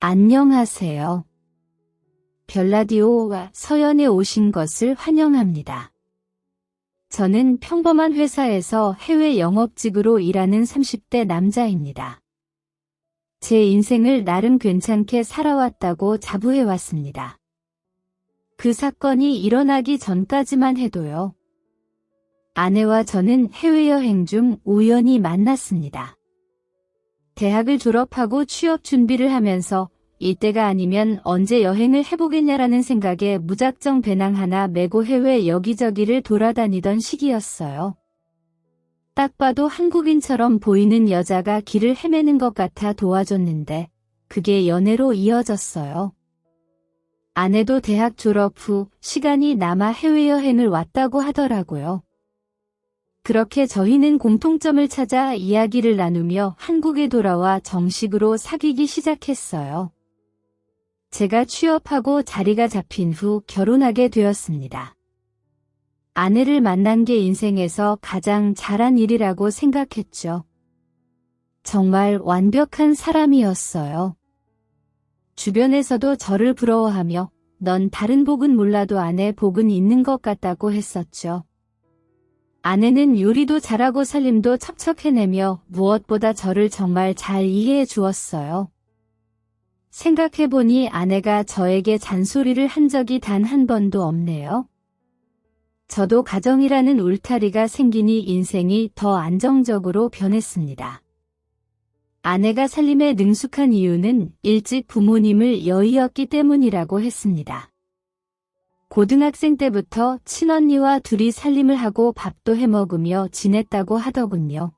안녕하세요. 별라디오와 서연에 오신 것을 환영합니다. 저는 평범한 회사에서 해외 영업직으로 일하는 30대 남자입니다. 제 인생을 나름 괜찮게 살아왔다고 자부해왔습니다. 그 사건이 일어나기 전까지만 해도요. 아내와 저는 해외여행 중 우연히 만났습니다. 대학을 졸업하고 취업 준비를 하면서 이때가 아니면 언제 여행을 해보겠냐라는 생각에 무작정 배낭 하나 메고 해외 여기저기를 돌아다니던 시기였어요. 딱 봐도 한국인처럼 보이는 여자가 길을 헤매는 것 같아 도와줬는데 그게 연애로 이어졌어요. 아내도 대학 졸업 후 시간이 남아 해외여행을 왔다고 하더라고요. 그렇게 저희는 공통점을 찾아 이야기를 나누며 한국에 돌아와 정식으로 사귀기 시작했어요. 제가 취업하고 자리가 잡힌 후 결혼하게 되었습니다. 아내를 만난 게 인생에서 가장 잘한 일이라고 생각했죠. 정말 완벽한 사람이었어요. 주변에서도 저를 부러워하며 넌 다른 복은 몰라도 아내 복은 있는 것 같다고 했었죠. 아내는 요리도 잘하고 살림도 척척 해내며 무엇보다 저를 정말 잘 이해해 주었어요. 생각해보니 아내가 저에게 잔소리를 한 적이 단 한 번도 없네요. 저도 가정이라는 울타리가 생기니 인생이 더 안정적으로 변했습니다. 아내가 살림에 능숙한 이유는 일찍 부모님을 여의었기 때문이라고 했습니다. 고등학생 때부터 친언니와 둘이 살림을 하고 밥도 해먹으며 지냈다고 하더군요.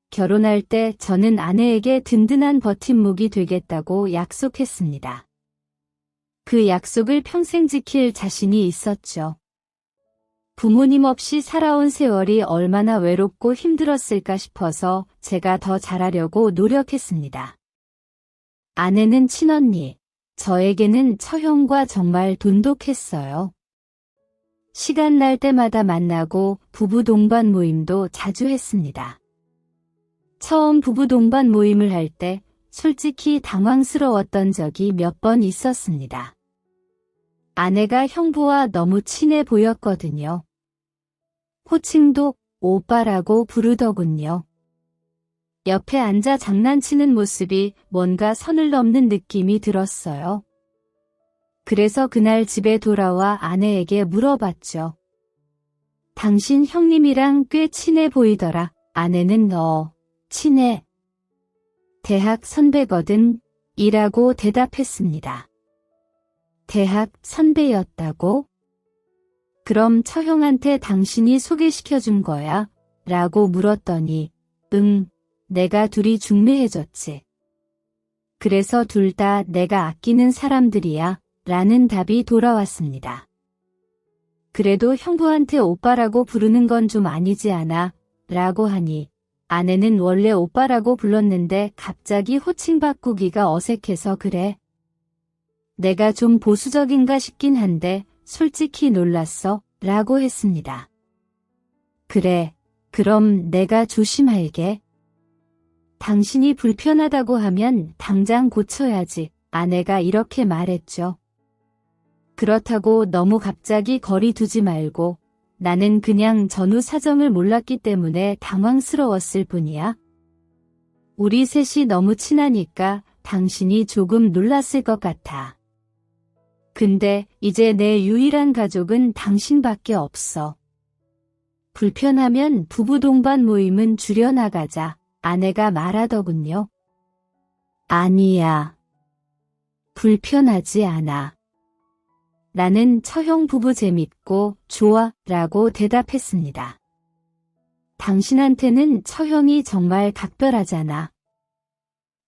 결혼할 때 저는 아내에게 든든한 버팀목이 되겠다고 약속했습니다. 그 약속을 평생 지킬 자신이 있었죠. 부모님 없이 살아온 세월이 얼마나 외롭고 힘들었을까 싶어서 제가 더 잘하려고 노력했습니다. 아내는 친언니, 저에게는 처형과 정말 돈독했어요. 시간 날 때마다 만나고 부부 동반 모임도 자주 했습니다. 처음 부부 동반 모임을 할 때 솔직히 당황스러웠던 적이 몇 번 있었습니다. 아내가 형부와 너무 친해 보였거든요. 호칭도 오빠라고 부르더군요. 옆에 앉아 장난치는 모습이 뭔가 선을 넘는 느낌이 들었어요. 그래서 그날 집에 돌아와 아내에게 물어봤죠. 당신 형님이랑 꽤 친해 보이더라. 아내는 너 친해. 대학 선배거든. 이라고 대답했습니다. 대학 선배였다고? 그럼 처형한테 당신이 소개시켜준 거야? 라고 물었더니 응. 내가 둘이 중매해줬지. 그래서 둘 다 내가 아끼는 사람들이야. 라는 답이 돌아왔습니다. 그래도 형부한테 오빠라고 부르는 건 좀 아니지 않아? 라고 하니 아내는 원래 오빠라고 불렀는데 갑자기 호칭 바꾸기가 어색해서 그래. 내가 좀 보수적인가 싶긴 한데 솔직히 놀랐어. 라고 했습니다. 그래. 그럼 내가 조심할게. 당신이 불편하다고 하면 당장 고쳐야지. 아내가 이렇게 말했죠. 그렇다고 너무 갑자기 거리 두지 말고 나는 그냥 전후 사정을 몰랐기 때문에 당황스러웠을 뿐이야. 우리 셋이 너무 친하니까 당신이 조금 놀랐을 것 같아. 근데 이제 내 유일한 가족은 당신밖에 없어. 불편하면 부부 동반 모임은 줄여나가자. 아내가 말하더군요. 아니야. 불편하지 않아. 나는 처형 부부 재밌고 좋아 라고 대답했습니다. 당신한테는 처형이 정말 각별하잖아.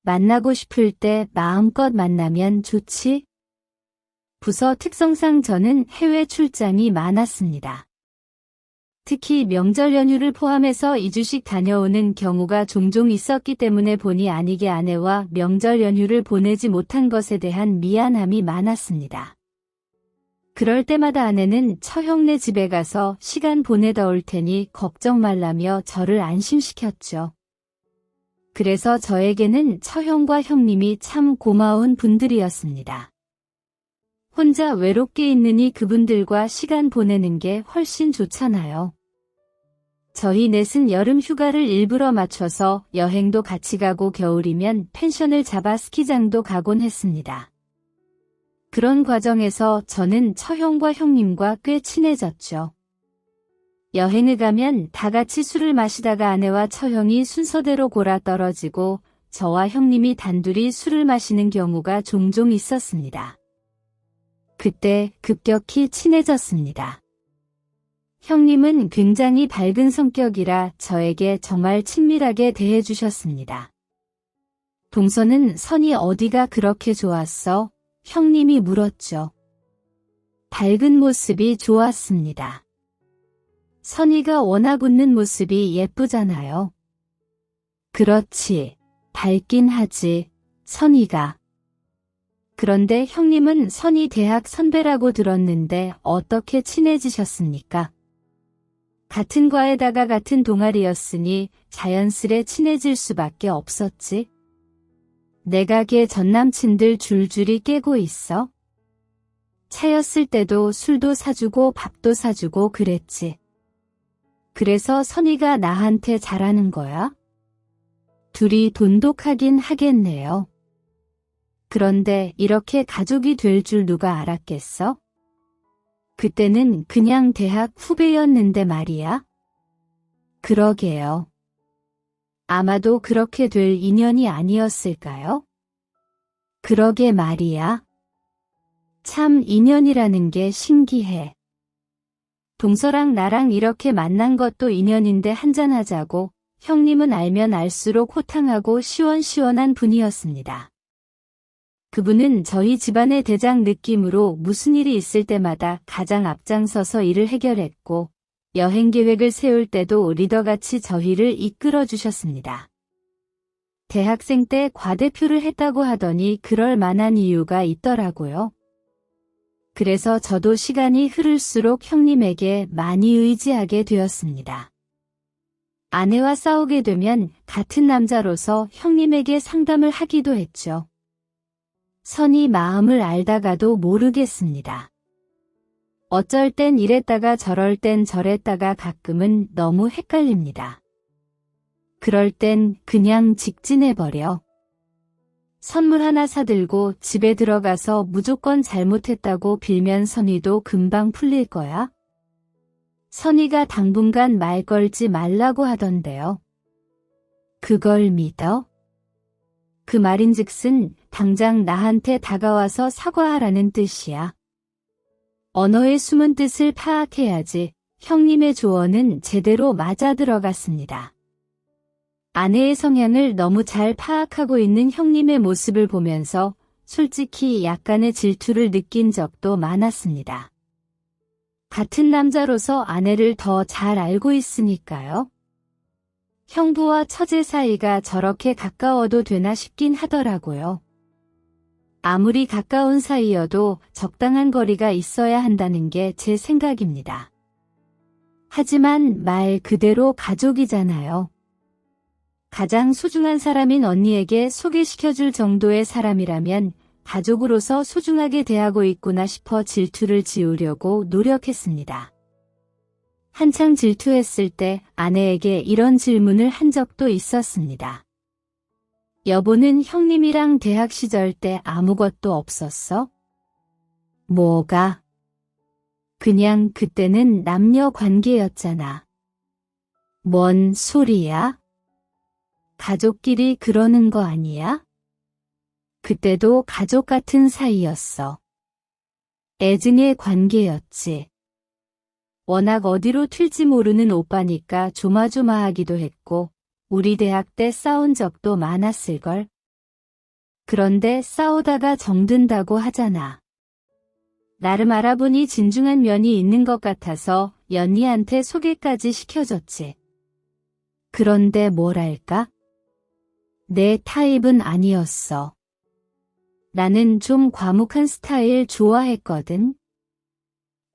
만나고 싶을 때 마음껏 만나면 좋지? 부서 특성상 저는 해외 출장이 많았습니다. 특히 명절 연휴를 포함해서 2주씩 다녀오는 경우가 종종 있었기 때문에 본의 아니게 아내와 명절 연휴를 보내지 못한 것에 대한 미안함이 많았습니다. 그럴 때마다 아내는 처형네 집에 가서 시간 보내다 올 테니 걱정 말라며 저를 안심시켰죠. 그래서 저에게는 처형과 형님이 참 고마운 분들이었습니다. 혼자 외롭게 있느니 그분들과 시간 보내는 게 훨씬 좋잖아요. 저희 넷은 여름 휴가를 일부러 맞춰서 여행도 같이 가고 겨울이면 펜션을 잡아 스키장도 가곤 했습니다. 그런 과정에서 저는 처형과 형님과 꽤 친해졌죠. 여행을 가면 다 같이 술을 마시다가 아내와 처형이 순서대로 골아 떨어지고 저와 형님이 단둘이 술을 마시는 경우가 종종 있었습니다. 그때 급격히 친해졌습니다. 형님은 굉장히 밝은 성격이라 저에게 정말 친밀하게 대해주셨습니다. 동서는 선이 어디가 그렇게 좋았어? 형님이 물었죠. 밝은 모습이 좋았습니다. 선이가 워낙 웃는 모습이 예쁘잖아요. 그렇지, 밝긴 하지, 선이가. 그런데 형님은 선이 대학 선배라고 들었는데 어떻게 친해지셨습니까? 같은 과에다가 같은 동아리였으니 자연스레 친해질 수밖에 없었지. 내가 걔 전남친들 줄줄이 깨고 있어. 차였을 때도 술도 사주고 밥도 사주고 그랬지. 그래서 선이가 나한테 잘하는 거야? 둘이 돈독하긴 하겠네요. 그런데 이렇게 가족이 될 줄 누가 알았겠어? 그때는 그냥 대학 후배였는데 말이야. 그러게요. 아마도 그렇게 될 인연이 아니었을까요? 그러게 말이야. 참 인연이라는 게 신기해. 동서랑 나랑 이렇게 만난 것도 인연인데 한잔하자고. 형님은 알면 알수록 호탕하고 시원시원한 분이었습니다. 그분은 저희 집안의 대장 느낌으로 무슨 일이 있을 때마다 가장 앞장서서 일을 해결했고 여행 계획을 세울 때도 리더같이 저희를 이끌어 주셨습니다. 대학생 때 과대표를 했다고 하더니 그럴 만한 이유가 있더라고요. 그래서 저도 시간이 흐를수록 형님에게 많이 의지하게 되었습니다. 아내와 싸우게 되면 같은 남자로서 형님에게 상담을 하기도 했죠. 선이 마음을 알다가도 모르겠습니다. 어쩔 땐 이랬다가 저럴 땐 저랬다가 가끔은 너무 헷갈립니다. 그럴 땐 그냥 직진해버려. 선물 하나 사들고 집에 들어가서 무조건 잘못했다고 빌면 선이도 금방 풀릴 거야. 선이가 당분간 말 걸지 말라고 하던데요. 그걸 믿어? 그 말인즉슨 당장 나한테 다가와서 사과하라는 뜻이야. 언어의 숨은 뜻을 파악해야지. 형님의 조언은 제대로 맞아 들어갔습니다. 아내의 성향을 너무 잘 파악하고 있는 형님의 모습을 보면서 솔직히 약간의 질투를 느낀 적도 많았습니다. 같은 남자로서 아내를 더 잘 알고 있으니까요. 형부와 처제 사이가 저렇게 가까워도 되나 싶긴 하더라고요. 아무리 가까운 사이여도 적당한 거리가 있어야 한다는 게 제 생각입니다. 하지만 말 그대로 가족이잖아요. 가장 소중한 사람인 언니에게 소개시켜줄 정도의 사람이라면 가족으로서 소중하게 대하고 있구나 싶어 질투를 지우려고 노력했습니다. 한창 질투했을 때 아내에게 이런 질문을 한 적도 있었습니다. 여보는 형님이랑 대학 시절 때 아무것도 없었어? 뭐가? 그냥 그때는 남녀 관계였잖아. 뭔 소리야? 가족끼리 그러는 거 아니야? 그때도 가족 같은 사이였어. 애증의 관계였지. 워낙 어디로 튈지 모르는 오빠니까 조마조마하기도 했고 우리 대학 때 싸운 적도 많았을걸. 그런데 싸우다가 정든다고 하잖아. 나름 알아보니 진중한 면이 있는 것 같아서 연희한테 소개까지 시켜줬지. 그런데 뭐랄까? 내 타입은 아니었어. 나는 좀 과묵한 스타일 좋아했거든.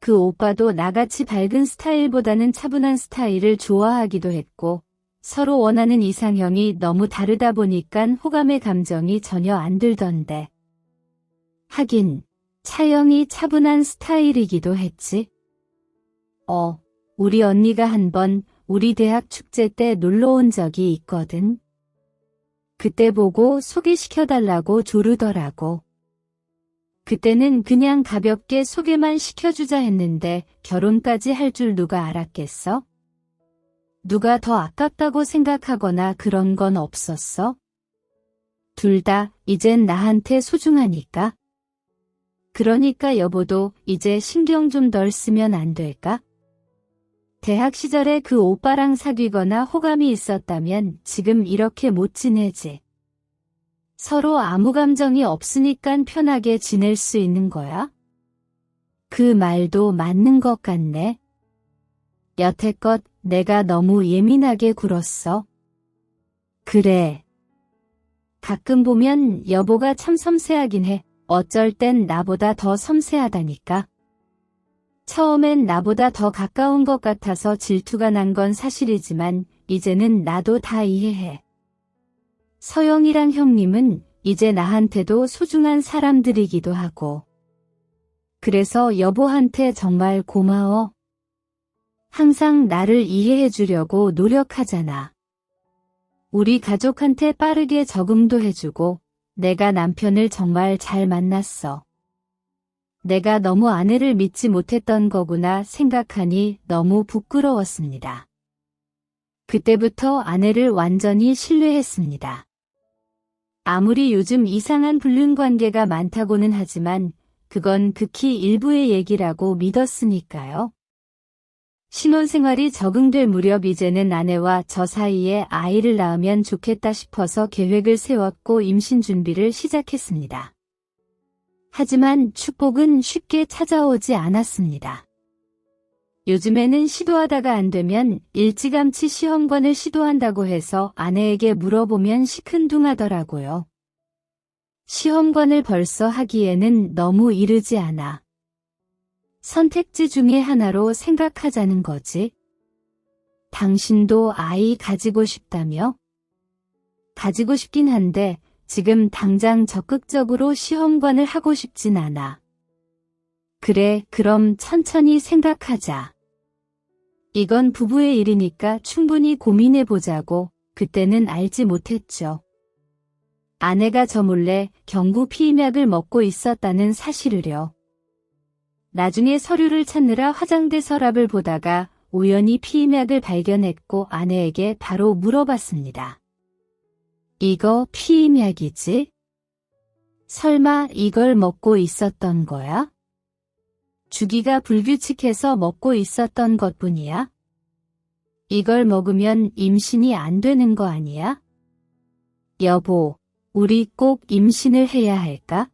그 오빠도 나같이 밝은 스타일보다는 차분한 스타일을 좋아하기도 했고 서로 원하는 이상형이 너무 다르다 보니깐 호감의 감정이 전혀 안 들던데. 하긴 차영이 차분한 스타일이기도 했지. 우리 언니가 한 번 우리 대학 축제 때 놀러 온 적이 있거든. 그때 보고 소개시켜달라고 조르더라고. 그때는 그냥 가볍게 소개만 시켜주자 했는데 결혼까지 할 줄 누가 알았겠어? 누가 더 아깝다고 생각하거나 그런 건 없었어? 둘 다 이젠 나한테 소중하니까. 그러니까 여보도 이제 신경 좀 덜 쓰면 안 될까? 대학 시절에 그 오빠랑 사귀거나 호감이 있었다면 지금 이렇게 못 지내지. 서로 아무 감정이 없으니까 편하게 지낼 수 있는 거야? 그 말도 맞는 것 같네. 여태껏 내가 너무 예민하게 굴었어. 그래. 가끔 보면 여보가 참 섬세하긴 해. 어쩔 땐 나보다 더 섬세하다니까. 처음엔 나보다 더 가까운 것 같아서 질투가 난 건 사실이지만 이제는 나도 다 이해해. 서영이랑 형님은 이제 나한테도 소중한 사람들이기도 하고. 그래서 여보한테 정말 고마워. 항상 나를 이해해 주려고 노력하잖아. 우리 가족한테 빠르게 적응도 해주고 내가 남편을 정말 잘 만났어. 내가 너무 아내를 믿지 못했던 거구나 생각하니 너무 부끄러웠습니다. 그때부터 아내를 완전히 신뢰했습니다. 아무리 요즘 이상한 불륜관계가 많다고는 하지만 그건 극히 일부의 얘기라고 믿었으니까요. 신혼생활이 적응될 무렵 이제는 아내와 저 사이에 아이를 낳으면 좋겠다 싶어서 계획을 세웠고 임신 준비를 시작했습니다. 하지만 축복은 쉽게 찾아오지 않았습니다. 요즘에는 시도하다가 안 되면 일찌감치 시험관을 시도한다고 해서 아내에게 물어보면 시큰둥하더라고요. 시험관을 벌써 하기에는 너무 이르지 않아. 선택지 중에 하나로 생각하자는 거지. 당신도 아이 가지고 싶다며? 가지고 싶긴 한데 지금 당장 적극적으로 시험관을 하고 싶진 않아. 그래, 그럼 천천히 생각하자. 이건 부부의 일이니까 충분히 고민해보자고 그때는 알지 못했죠. 아내가 저 몰래 경구 피임약을 먹고 있었다는 사실을요. 나중에 서류를 찾느라 화장대 서랍을 보다가 우연히 피임약을 발견했고 아내에게 바로 물어봤습니다. 이거 피임약이지? 설마 이걸 먹고 있었던 거야? 주기가 불규칙해서 먹고 있었던 것뿐이야? 이걸 먹으면 임신이 안 되는 거 아니야? 여보, 우리 꼭 임신을 해야 할까?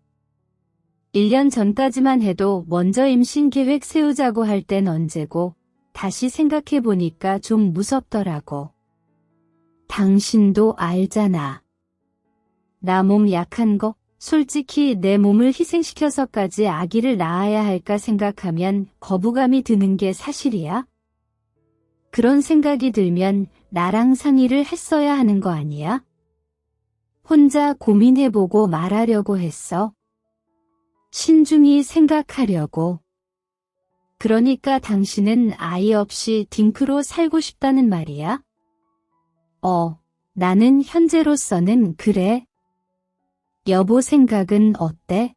1년 전까지만 해도 먼저 임신 계획 세우자고 할 땐 언제고 다시 생각해보니까 좀 무섭더라고. 당신도 알잖아. 나 몸 약한 거, 솔직히 내 몸을 희생시켜서까지 아기를 낳아야 할까 생각하면 거부감이 드는 게 사실이야? 그런 생각이 들면 나랑 상의를 했어야 하는 거 아니야? 혼자 고민해보고 말하려고 했어. 신중히 생각하려고. 그러니까 당신은 아이 없이 딩크로 살고 싶다는 말이야? 나는 현재로서는 그래. 여보 생각은 어때?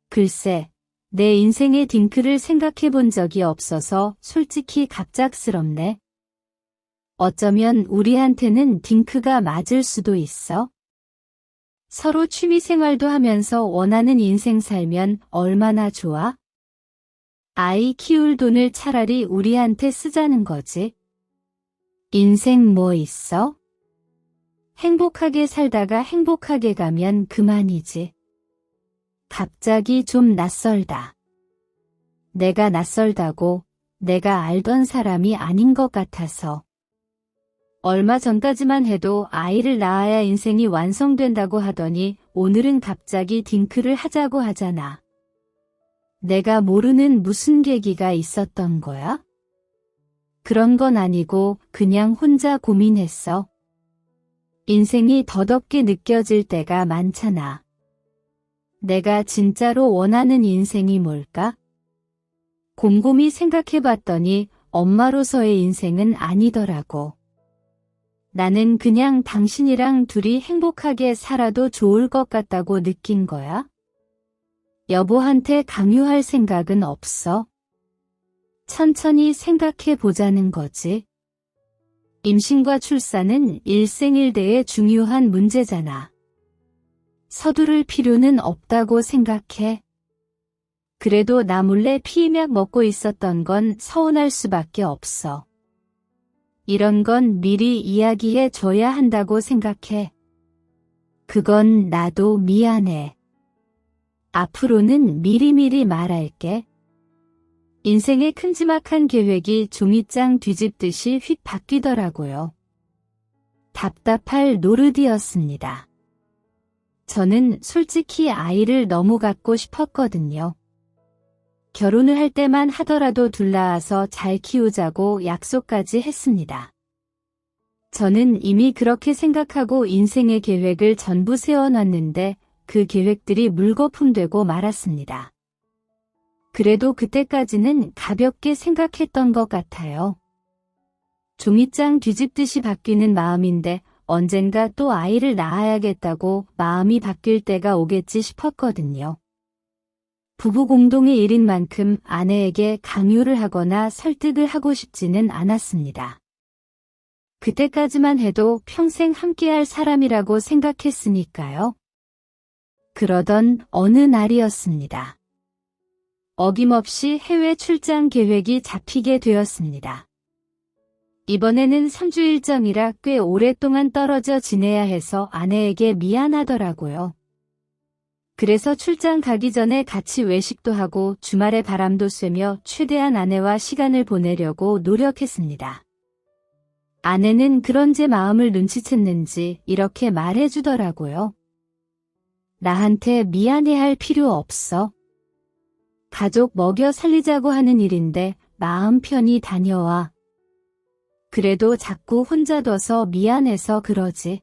글쎄, 내 인생의 딩크를 생각해 본 적이 없어서 솔직히 갑작스럽네. 어쩌면 우리한테는 딩크가 맞을 수도 있어. 서로 취미생활도 하면서 원하는 인생 살면 얼마나 좋아? 아이 키울 돈을 차라리 우리한테 쓰자는 거지. 인생 뭐 있어? 행복하게 살다가 행복하게 가면 그만이지. 갑자기 좀 낯설다. 내가 낯설다고 내가 알던 사람이 아닌 것 같아서. 얼마 전까지만 해도 아이를 낳아야 인생이 완성된다고 하더니 오늘은 갑자기 딩크를 하자고 하잖아. 내가 모르는 무슨 계기가 있었던 거야? 그런 건 아니고 그냥 혼자 고민했어. 인생이 더덥게 느껴질 때가 많잖아. 내가 진짜로 원하는 인생이 뭘까? 곰곰이 생각해봤더니 엄마로서의 인생은 아니더라고. 나는 그냥 당신이랑 둘이 행복하게 살아도 좋을 것 같다고 느낀 거야. 여보한테 강요할 생각은 없어. 천천히 생각해 보자는 거지. 임신과 출산은 일생일대의 중요한 문제잖아. 서두를 필요는 없다고 생각해. 그래도 나 몰래 피임약 먹고 있었던 건 서운할 수밖에 없어. 이런 건 미리 이야기해 줘야 한다고 생각해. 그건 나도 미안해. 앞으로는 미리미리 말할게. 인생의 큼지막한 계획이 종이장 뒤집듯이 휙 바뀌더라고요. 답답할 노릇이었습니다. 저는 솔직히 아이를 너무 갖고 싶었거든요. 결혼을 할 때만 하더라도 둘 낳아서 잘 키우자고 약속까지 했습니다. 저는 이미 그렇게 생각하고 인생의 계획을 전부 세워놨는데 그 계획들이 물거품 되고 말았습니다. 그래도 그때까지는 가볍게 생각했던 것 같아요. 종이장 뒤집듯이 바뀌는 마음인데 언젠가 또 아이를 낳아야겠다고 마음이 바뀔 때가 오겠지 싶었거든요. 부부 공동의 일인 만큼 아내에게 강요를 하거나 설득을 하고 싶지는 않았습니다. 그때까지만 해도 평생 함께할 사람이라고 생각했으니까요. 그러던 어느 날이었습니다. 어김없이 해외 출장 계획이 잡히게 되었습니다. 이번에는 3주 일정이라 꽤 오랫동안 떨어져 지내야 해서 아내에게 미안하더라고요. 그래서 출장 가기 전에 같이 외식도 하고 주말에 바람도 쐬며 최대한 아내와 시간을 보내려고 노력했습니다. 아내는 그런 제 마음을 눈치챘는지 이렇게 말해주더라고요. 나한테 미안해할 필요 없어. 가족 먹여 살리자고 하는 일인데 마음 편히 다녀와. 그래도 자꾸 혼자 둬서 미안해서 그러지.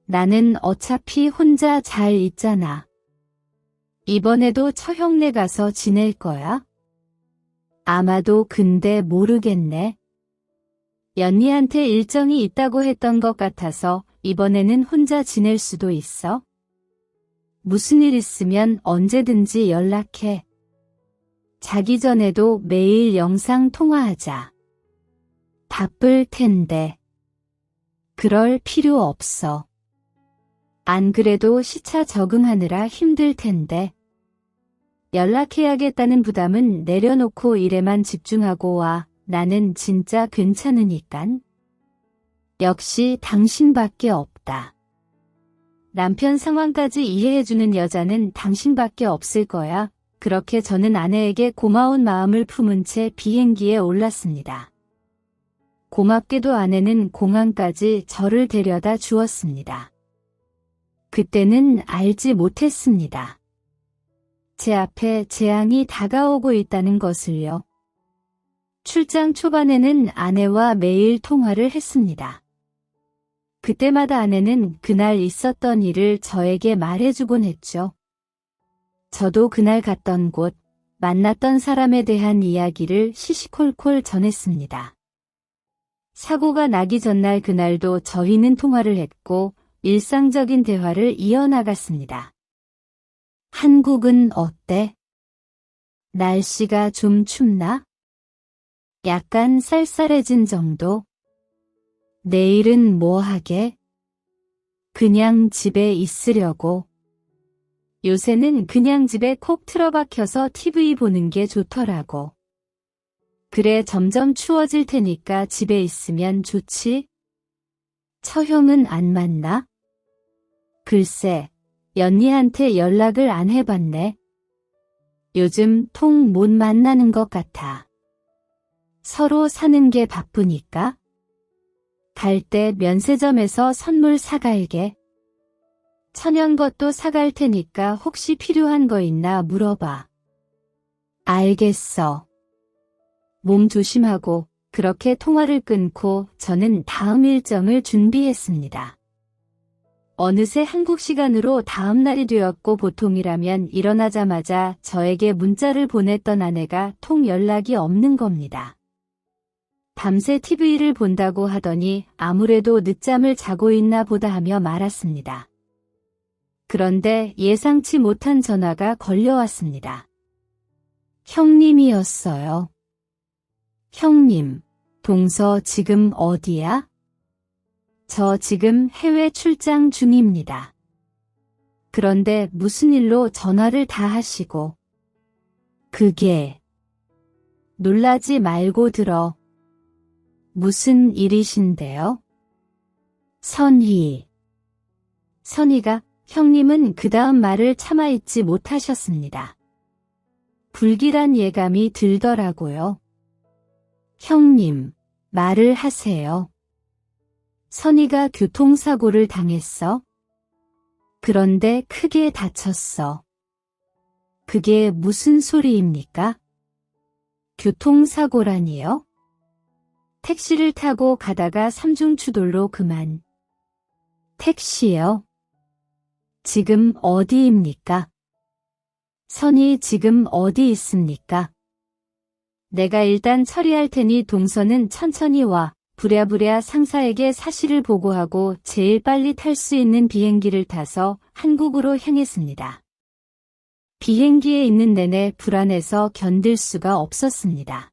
나는 어차피 혼자 잘 있잖아. 이번에도 처형네 가서 지낼 거야? 아마도 근데 모르겠네. 연희한테 일정이 있다고 했던 것 같아서 이번에는 혼자 지낼 수도 있어. 무슨 일 있으면 언제든지 연락해. 자기 전에도 매일 영상 통화하자. 바쁠 텐데. 그럴 필요 없어. 안 그래도 시차 적응하느라 힘들 텐데. 연락해야겠다는 부담은 내려놓고 일에만 집중하고 와. 나는 진짜 괜찮으니깐. 역시 당신밖에 없다. 남편 상황까지 이해해주는 여자는 당신밖에 없을 거야. 그렇게 저는 아내에게 고마운 마음을 품은 채 비행기에 올랐습니다. 고맙게도 아내는 공항까지 저를 데려다 주었습니다. 그때는 알지 못했습니다. 제 앞에 재앙이 다가오고 있다는 것을요. 출장 초반에는 아내와 매일 통화를 했습니다. 그때마다 아내는 그날 있었던 일을 저에게 말해주곤 했죠. 저도 그날 갔던 곳, 만났던 사람에 대한 이야기를 시시콜콜 전했습니다. 사고가 나기 전날 그날도 저희는 통화를 했고 일상적인 대화를 이어나갔습니다. 한국은 어때? 날씨가 좀 춥나? 약간 쌀쌀해진 정도? 내일은 뭐 하게? 그냥 집에 있으려고. 요새는 그냥 집에 콕 틀어박혀서 TV 보는 게 좋더라고. 그래, 점점 추워질 테니까 집에 있으면 좋지? 처형은 안 만나? 글쎄, 연희한테 연락을 안 해봤네. 요즘 통 못 만나는 것 같아. 서로 사는 게 바쁘니까? 갈 때 면세점에서 선물 사갈게. 천연 것도 사갈 테니까 혹시 필요한 거 있나 물어봐. 알겠어. 몸 조심하고 그렇게 통화를 끊고 저는 다음 일정을 준비했습니다. 어느새 한국 시간으로 다음 날이 되었고 보통이라면 일어나자마자 저에게 문자를 보냈던 아내가 통 연락이 없는 겁니다. 밤새 TV를 본다고 하더니 아무래도 늦잠을 자고 있나 보다 하며 말았습니다. 그런데 예상치 못한 전화가 걸려왔습니다. 형님이었어요. 형님, 동서 지금 어디야? 저 지금 해외 출장 중입니다. 그런데 무슨 일로 전화를 다 하시고? 그게 놀라지 말고 들어. 무슨 일이신데요? 선희가 형님은 그 다음 말을 참아 있지 못하셨습니다. 불길한 예감이 들더라고요. 형님, 말을 하세요. 선희가 교통사고를 당했어? 그런데 크게 다쳤어. 그게 무슨 소리입니까? 교통사고라니요? 택시를 타고 가다가 삼중추돌로 그만. 택시요? 지금 어디입니까? 선희 지금 어디 있습니까? 내가 일단 처리할 테니 동서는 천천히 와. 부랴부랴 상사에게 사실을 보고하고 제일 빨리 탈 수 있는 비행기를 타서 한국으로 향했습니다. 비행기에 있는 내내 불안해서 견딜 수가 없었습니다.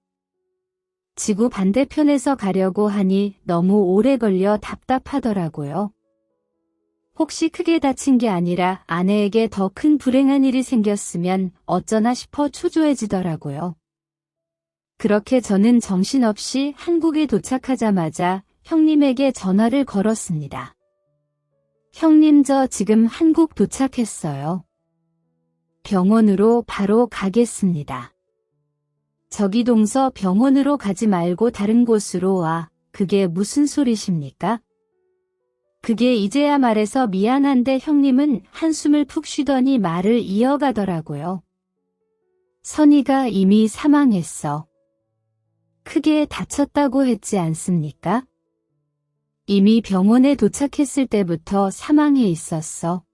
지구 반대편에서 가려고 하니 너무 오래 걸려 답답하더라고요. 혹시 크게 다친 게 아니라 아내에게 더 큰 불행한 일이 생겼으면 어쩌나 싶어 초조해지더라고요. 그렇게 저는 정신없이 한국에 도착하자마자 형님에게 전화를 걸었습니다. 형님, 저 지금 한국 도착했어요. 병원으로 바로 가겠습니다. 저기 동서 병원으로 가지 말고 다른 곳으로 와. 그게 무슨 소리십니까? 그게 이제야 말해서 미안한데 형님은 한숨을 푹 쉬더니 말을 이어가더라고요. 선희가 이미 사망했어. 크게 다쳤다고 했지 않습니까? 이미 병원에 도착했을 때부터 사망해 있었어.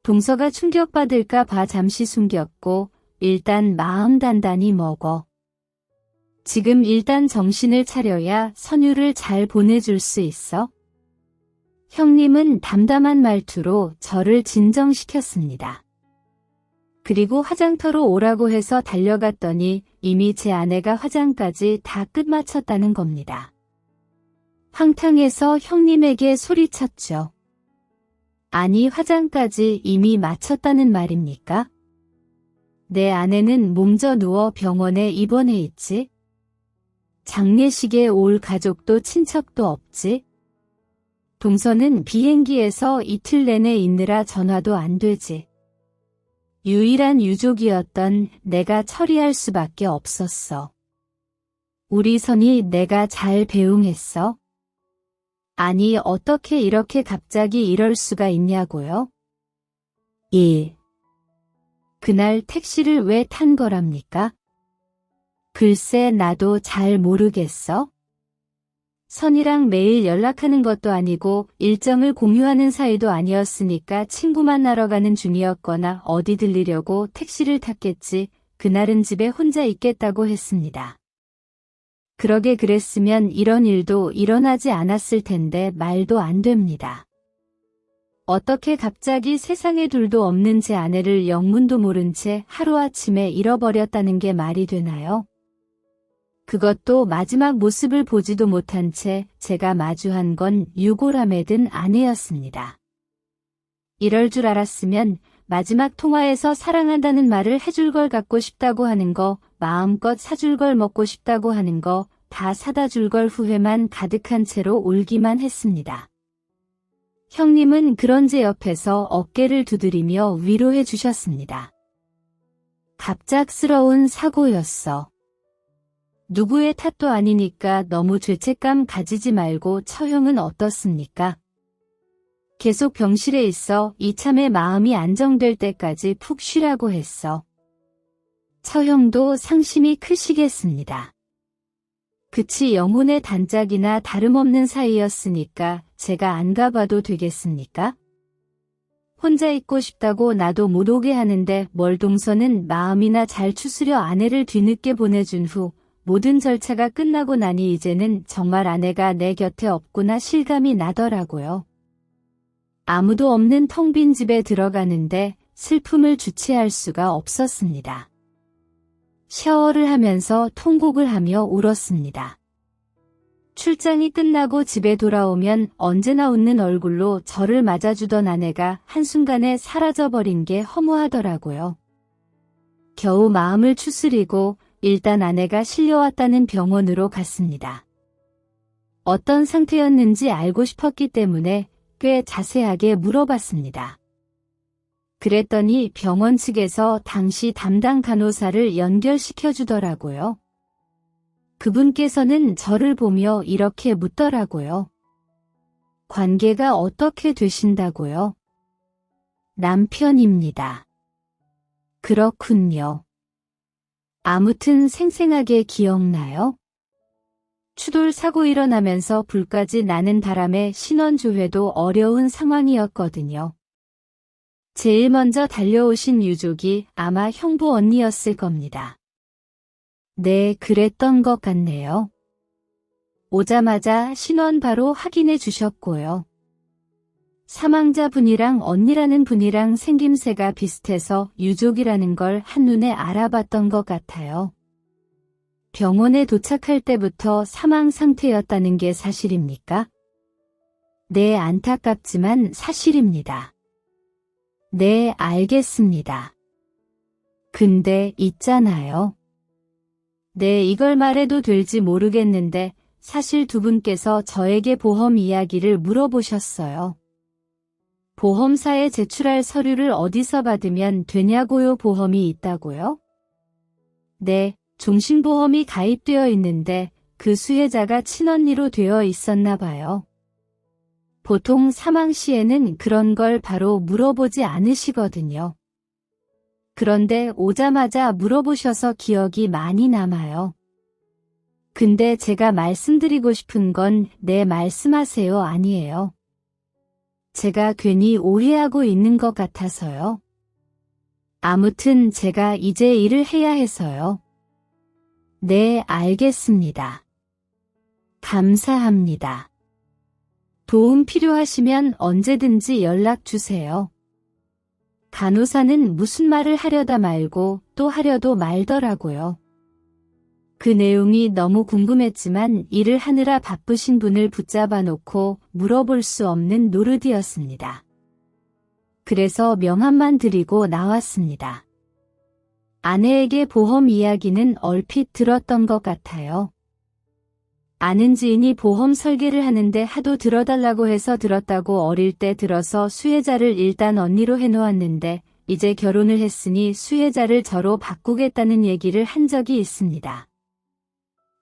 동서가 충격받을까 봐 잠시 숨겼고 일단 마음 단단히 먹어. 지금 일단 정신을 차려야 선유를 잘 보내줄 수 있어. 형님은 담담한 말투로 저를 진정시켰습니다. 그리고 화장터로 오라고 해서 달려갔더니 이미 제 아내가 화장까지 다 끝마쳤다는 겁니다. 황당해서 형님에게 소리쳤죠. 아니, 화장까지 이미 마쳤다는 말입니까? 내 아내는 몸져 누워 병원에 입원해 있지? 장례식에 올 가족도 친척도 없지? 동서는 비행기에서 이틀 내내 있느라 전화도 안 되지. 유일한 유족이었던 내가 처리할 수밖에 없었어. 우리 선이 내가 잘 배웅했어? 아니, 어떻게 이렇게 갑자기 이럴 수가 있냐고요? 그날 택시를 왜 탄 거랍니까? 글쎄, 나도 잘 모르겠어. 선이랑 매일 연락하는 것도 아니고 일정을 공유하는 사이도 아니었으니까 친구 만나러 가는 중이었거나 어디 들리려고 택시를 탔겠지. 그날은 집에 혼자 있겠다고 했습니다. 그러게 그랬으면 이런 일도 일어나지 않았을 텐데 말도 안 됩니다. 어떻게 갑자기 세상에 둘도 없는 제 아내를 영문도 모른 채 하루아침에 잃어버렸다는 게 말이 되나요? 그것도 마지막 모습을 보지도 못한 채 제가 마주한 건 유골함에 든 아내였습니다. 이럴 줄 알았으면 마지막 통화에서 사랑한다는 말을 해줄 걸 갖고 싶다고 하는 거, 마음껏 사줄 걸 먹고 싶다고 하는 거, 다 사다 줄 걸 후회만 가득한 채로 울기만 했습니다. 형님은 그런 제 옆에서 어깨를 두드리며 위로해 주셨습니다. 갑작스러운 사고였어. 누구의 탓도 아니니까 너무 죄책감 가지지 말고 처형은 어떻습니까? 계속 병실에 있어 이참에 마음이 안정될 때까지 푹 쉬라고 했어. 처형도 상심이 크시겠습니다. 그치 영혼의 단짝이나 다름없는 사이였으니까 제가 안 가봐도 되겠습니까? 혼자 있고 싶다고 나도 못 오게 하는데 뭘 동서는 마음이나 잘 추스려 아내를 뒤늦게 보내준 후 모든 절차가 끝나고 나니 이제는 정말 아내가 내 곁에 없구나 실감이 나더라고요. 아무도 없는 텅 빈 집에 들어가는데 슬픔을 주체할 수가 없었습니다. 샤워를 하면서 통곡을 하며 울었습니다. 출장이 끝나고 집에 돌아오면 언제나 웃는 얼굴로 저를 맞아주던 아내가 한순간에 사라져버린 게 허무하더라고요. 겨우 마음을 추스리고 일단 아내가 실려왔다는 병원으로 갔습니다. 어떤 상태였는지 알고 싶었기 때문에 꽤 자세하게 물어봤습니다. 그랬더니 병원 측에서 당시 담당 간호사를 연결시켜 주더라고요. 그분께서는 저를 보며 이렇게 묻더라고요. 관계가 어떻게 되신다고요? 남편입니다. 그렇군요. 아무튼 생생하게 기억나요? 추돌 사고 일어나면서 불까지 나는 바람에 신원조회도 어려운 상황이었거든요. 제일 먼저 달려오신 유족이 아마 형부 언니였을 겁니다. 네, 그랬던 것 같네요. 오자마자 신원 바로 확인해 주셨고요. 사망자분이랑 언니라는 분이랑 생김새가 비슷해서 유족이라는 걸 한눈에 알아봤던 것 같아요. 병원에 도착할 때부터 사망 상태였다는 게 사실입니까? 네, 안타깝지만 사실입니다. 네, 알겠습니다. 근데 있잖아요. 네, 이걸 말해도 될지 모르겠는데 사실 두 분께서 저에게 보험 이야기를 물어보셨어요. 보험사에 제출할 서류를 어디서 받으면 되냐고요? 보험이 있다고요? 네, 종신보험이 가입되어 있는데 그 수혜자가 친언니로 되어 있었나 봐요. 보통 사망 시에는 그런 걸 바로 물어보지 않으시거든요. 그런데 오자마자 물어보셔서 기억이 많이 남아요. 근데 제가 말씀드리고 싶은 건 네, 말씀하세요 아니에요. 제가 괜히 오해하고 있는 것 같아서요. 아무튼 제가 이제 일을 해야 해서요. 네, 알겠습니다. 감사합니다. 도움 필요하시면 언제든지 연락 주세요. 간호사는 무슨 말을 하려다 말고 또 하려도 말더라고요. 그 내용이 너무 궁금했지만 일을 하느라 바쁘신 분을 붙잡아 놓고 물어볼 수 없는 노릇이었습니다. 그래서 명함만 드리고 나왔습니다. 아내에게 보험 이야기는 얼핏 들었던 것 같아요. 아는 지인이 보험 설계를 하는데 하도 들어달라고 해서 들었다고 어릴 때 들어서 수혜자를 일단 언니로 해놓았는데 이제 결혼을 했으니 수혜자를 저로 바꾸겠다는 얘기를 한 적이 있습니다.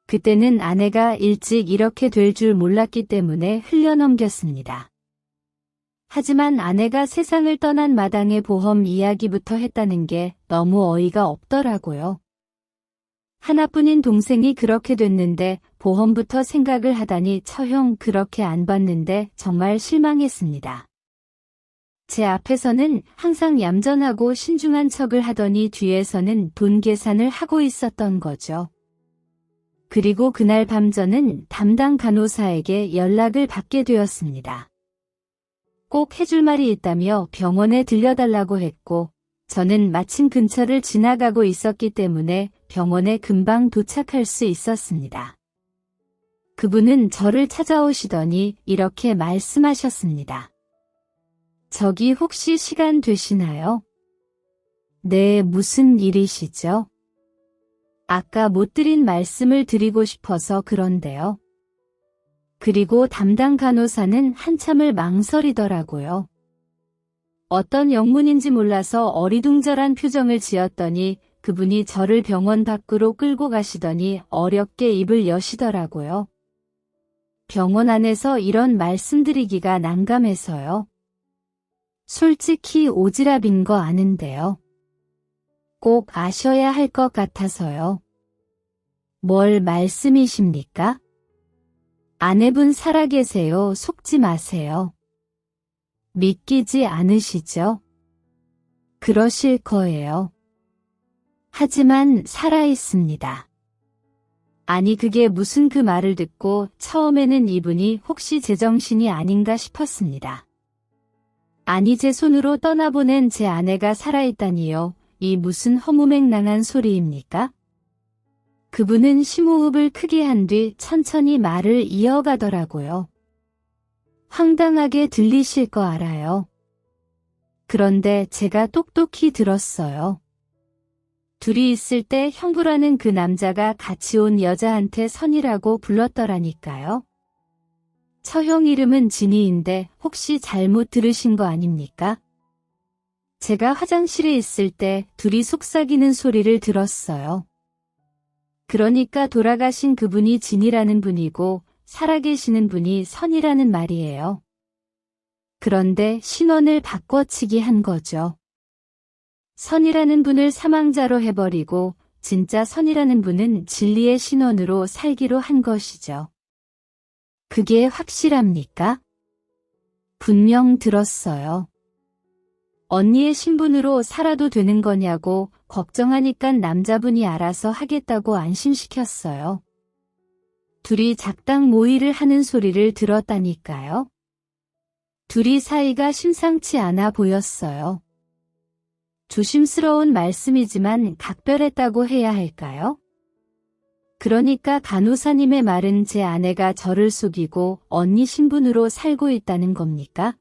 그때는 아내가 일찍 이렇게 될 줄 몰랐기 때문에 흘려넘겼습니다. 하지만 아내가 세상을 떠난 마당에 보험 이야기부터 했다는 게 너무 어이가 없더라고요. 하나뿐인 동생이 그렇게 됐는데 보험부터 생각을 하다니 처형 그렇게 안 봤는데 정말 실망했습니다. 제 앞에서는 항상 얌전하고 신중한 척을 하더니 뒤에서는 돈 계산을 하고 있었던 거죠. 그리고 그날 밤 저는 담당 간호사에게 연락을 받게 되었습니다. 꼭 해줄 말이 있다며 병원에 들려달라고 했고 저는 마침 근처를 지나가고 있었기 때문에 병원에 금방 도착할 수 있었습니다. 그분은 저를 찾아오시더니 이렇게 말씀하셨습니다. 저기 혹시 시간 되시나요? 네, 무슨 일이시죠? 아까 못 드린 말씀을 드리고 싶어서 그런데요. 그리고 담당 간호사는 한참을 망설이더라고요. 어떤 영문인지 몰라서 어리둥절한 표정을 지었더니 그분이 저를 병원 밖으로 끌고 가시더니 어렵게 입을 여시더라고요. 병원 안에서 이런 말씀드리기가 난감해서요. 솔직히 오지랖인 거 아는데요. 꼭 아셔야 할 것 같아서요. 뭘 말씀이십니까? 아내분 살아계세요. 속지 마세요. 믿기지 않으시죠? 그러실 거예요. 하지만 살아있습니다. 아니 그게 무슨 그 말을 듣고 처음에는 이분이 혹시 제정신이 아닌가 싶었습니다. 아니 제 손으로 떠나보낸 제 아내가 살아있다니요. 이 무슨 허무맹랑한 소리입니까? 그분은 심호흡을 크게 한 뒤 천천히 말을 이어가더라고요. 황당하게 들리실 거 알아요. 그런데 제가 똑똑히 들었어요. 둘이 있을 때 형부라는 그 남자가 같이 온 여자한테 선이라고 불렀더라니까요. 처형 이름은 진이인데 혹시 잘못 들으신 거 아닙니까? 제가 화장실에 있을 때 둘이 속삭이는 소리를 들었어요. 그러니까 돌아가신 그분이 진이라는 분이고 살아계시는 분이 선이라는 말이에요. 그런데 신원을 바꿔치기 한 거죠. 선이라는 분을 사망자로 해버리고 진짜 선이라는 분은 진리의 신원으로 살기로 한 것이죠. 그게 확실합니까? 분명 들었어요. 언니의 신분으로 살아도 되는 거냐고 걱정하니까 남자분이 알아서 하겠다고 안심시켰어요. 둘이 작당 모의를 하는 소리를 들었다니까요. 둘이 사이가 심상치 않아 보였어요. 조심스러운 말씀이지만 각별했다고 해야 할까요? 그러니까 간호사님의 말은 제 아내가 저를 속이고 언니 신분으로 살고 있다는 겁니까?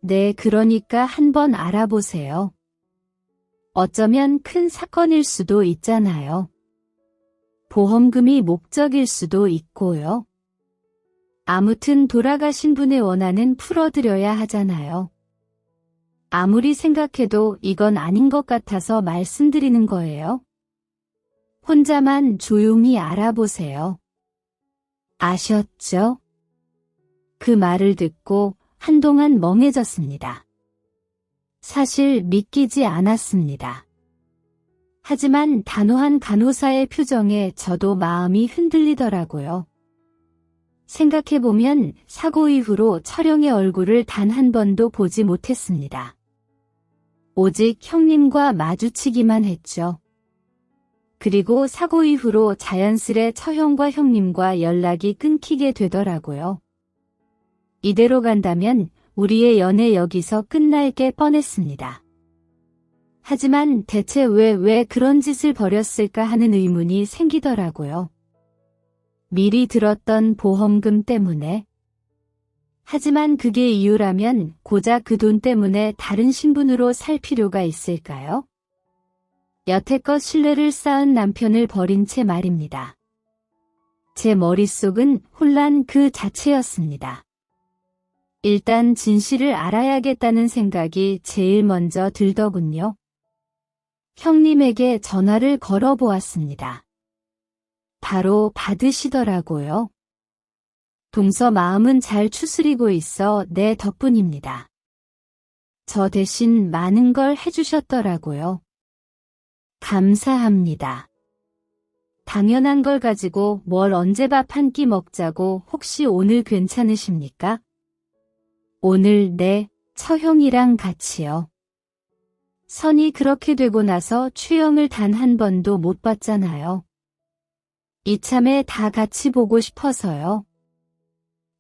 네, 그러니까 한번 알아보세요. 어쩌면 큰 사건일 수도 있잖아요. 보험금이 목적일 수도 있고요. 아무튼 돌아가신 분의 원한은 풀어드려야 하잖아요. 아무리 생각해도 이건 아닌 것 같아서 말씀드리는 거예요. 혼자만 조용히 알아보세요. 아셨죠? 그 말을 듣고 한동안 멍해졌습니다. 사실 믿기지 않았습니다. 하지만 단호한 간호사의 표정에 저도 마음이 흔들리더라고요. 생각해보면 사고 이후로 철영의 얼굴을 단 한 번도 보지 못했습니다. 오직 형님과 마주치기만 했죠. 그리고 사고 이후로 자연스레 처형과 형님과 연락이 끊기게 되더라고요. 이대로 간다면 우리의 연애 여기서 끝날 게 뻔했습니다. 하지만 대체 왜 그런 짓을 벌였을까 하는 의문이 생기더라고요. 미리 들었던 보험금 때문에. 하지만 그게 이유라면 고작 그 돈 때문에 다른 신분으로 살 필요가 있을까요? 여태껏 신뢰를 쌓은 남편을 버린 채 말입니다. 제 머릿속은 혼란 그 자체였습니다. 일단 진실을 알아야겠다는 생각이 제일 먼저 들더군요. 형님에게 전화를 걸어보았습니다. 바로 받으시더라고요. 동서 마음은 잘 추스리고 있어 내 덕분입니다. 저 대신 많은 걸 해주셨더라고요. 감사합니다. 당연한 걸 가지고 뭘 언제 밥 한 끼 먹자고 혹시 오늘 괜찮으십니까? 오늘 네, 처형이랑 같이요. 선이 그렇게 되고 나서 추영을 단 한 번도 못 봤잖아요. 이참에 다 같이 보고 싶어서요.